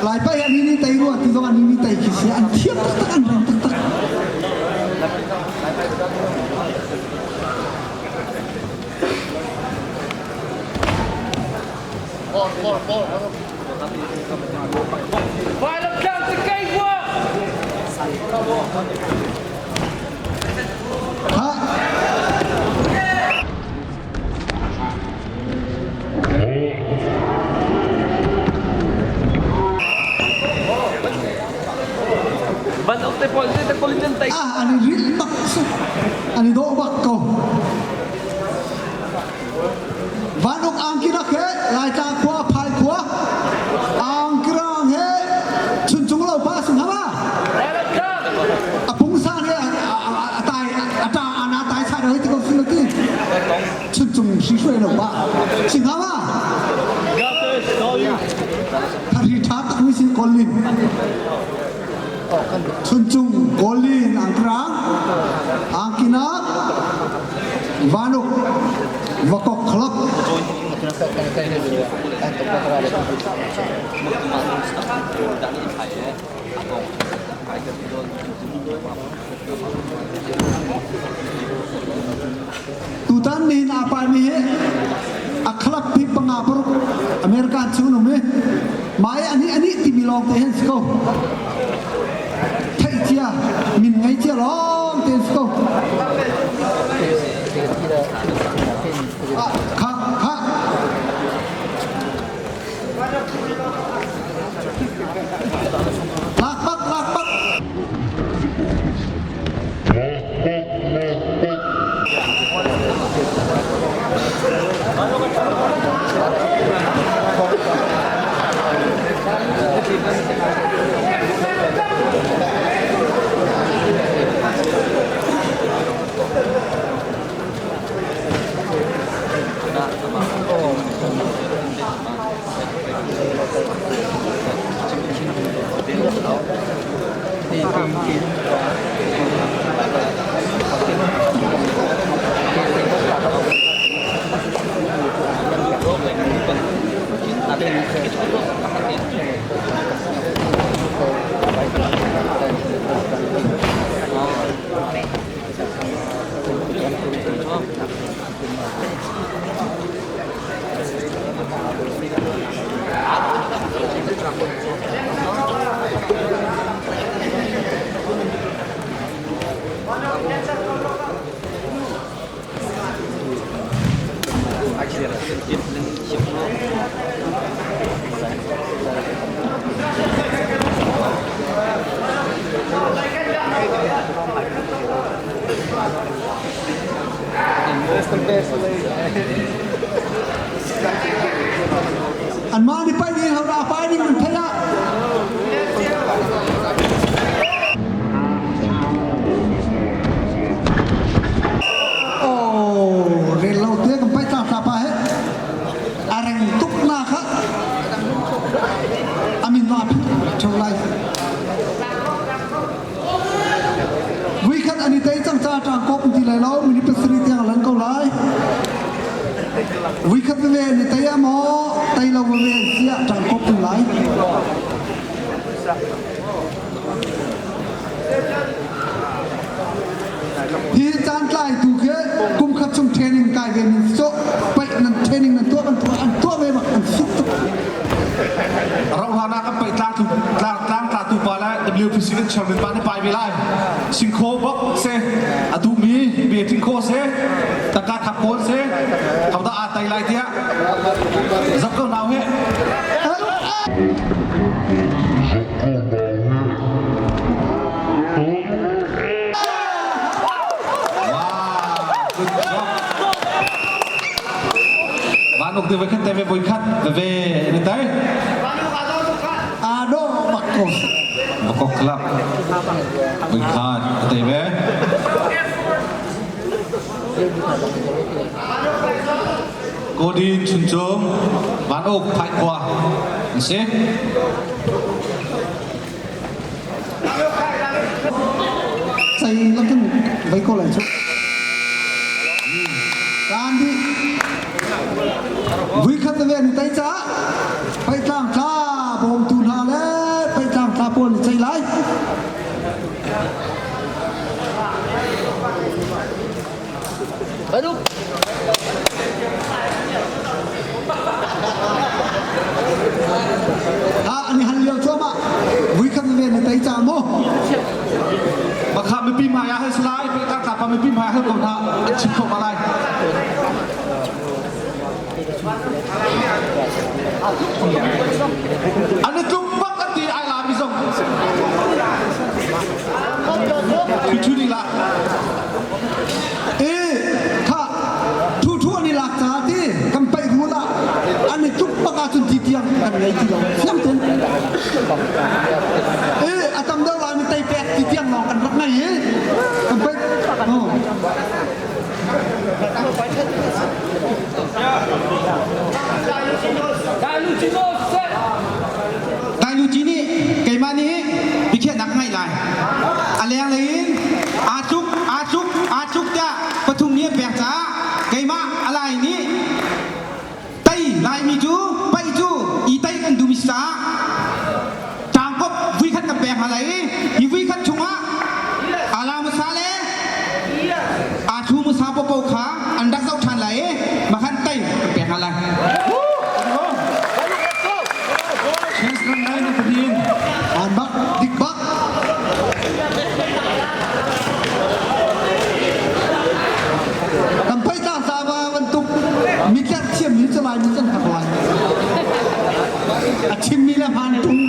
หลายไปอันนี้นี่ไตรัวที่ตรงอันนี้นี่ไตขี้เสียอันเทียบตักอันตักFinal count to game one. ฮะVan op de politie take. อันนี้ริบบักสุดอันนี้โดบักเก่าวันอกอังกินักเฮลายจากขวาพายขวาอังกรังเฮชุนจุงเราป้าสุนทร Final count. อพุงซาเนี่ยตายตาอาณาตายชาติที่เขาซื้อที่ชุนจุงสีช่วยเราป้าสิงห์ว่า Got this. Call you. ทาริทัศน์วิสิกอลินชุนจุงกอลินอังกรังอังกินักวันอกวกคลับtutan ni apa ni akhlak pi pengapur Amerika chuno me mai ani ti bilong te hen sko thai chia min ngai chia long te sko kha kha lak pakอันมานี่ไปนี่เขาราไปนี่มันเท่าโอ้เรียนเราเตี้ยกันไปตาตาไปอะไรตุกหน้าครับอามินมาพิชงไลวิคันอันนี้ได้จังจ้าจางกบที่ไหลล้อมินิเป็นสิริที่หลังเกาไลวิคันเวนี่แต่ยามอแต่เราเวเสียจางกบที่ไหลที่จานไล่ถูกเหรอกุมขับชมเทรนนิ่งกายเวมินโซไปนั่นเทรนนิ่งนั่นตัวมันตัวเวมักมันสุดเราหาหน้ากันไปตาถูกตาถูกไปแล้ว WPC ก็ชมเป็นปานที่ไปไม่ได้สิงโคบอกเซอดูมีเบียทิงโคเซตะการขับโคนเซเขาต้องอาไตไล่เทียจับก็นาวเฮวันอกเดือดขึ้นแต่เวบอยคัดเวนี่ไตอาโดบักโกบักโกคลับบอยคัดแต่เวโกดีนชุนจมวันอกไผ่กว่าเสียใส่แล้วกันไว้ก็เลยชุด การที่วิคัตเวนไตจ้าไปตามตาบอมตูนาเลไปตามตาปนใจไหลBaru. Ini hal yang coba wikan ven tai cha mo ba kha me pi ma ya hai slide pe ta pa me pi ma hai ko tha chip ko ba lai ane tum pak ati ai la mi song tu ni la kha thu ni la cha ti kam pai ru la ane tum pak a chun ti tiang kan ngai ti lo siam ten atam da la mi tai pe ti tiang lo kan rak ngai kam pai Dalu Cino set. ไดลูจีนี่ไก่มานี้พิเศษนักให้ลายอะไรอะไรอาจุกจ้าปทุมเนี้ยแปลงจ้าไก่มาอะไรนี้ไตลายมีจูไปจูอีไตกันดูมิสาจางก็วิคันกับแปลงอะไรอีวิคันชงะอะไรมุสาเลอาชูมุสาปปขาอันดักเจ้าทันไหลมาขันไตกับแปลงอะไรChance ng nine na padiin. Anbak, digbak. Tampay ta sa bantuk. Mikir siam ni sa lain sa kawan. At chim nila mantung.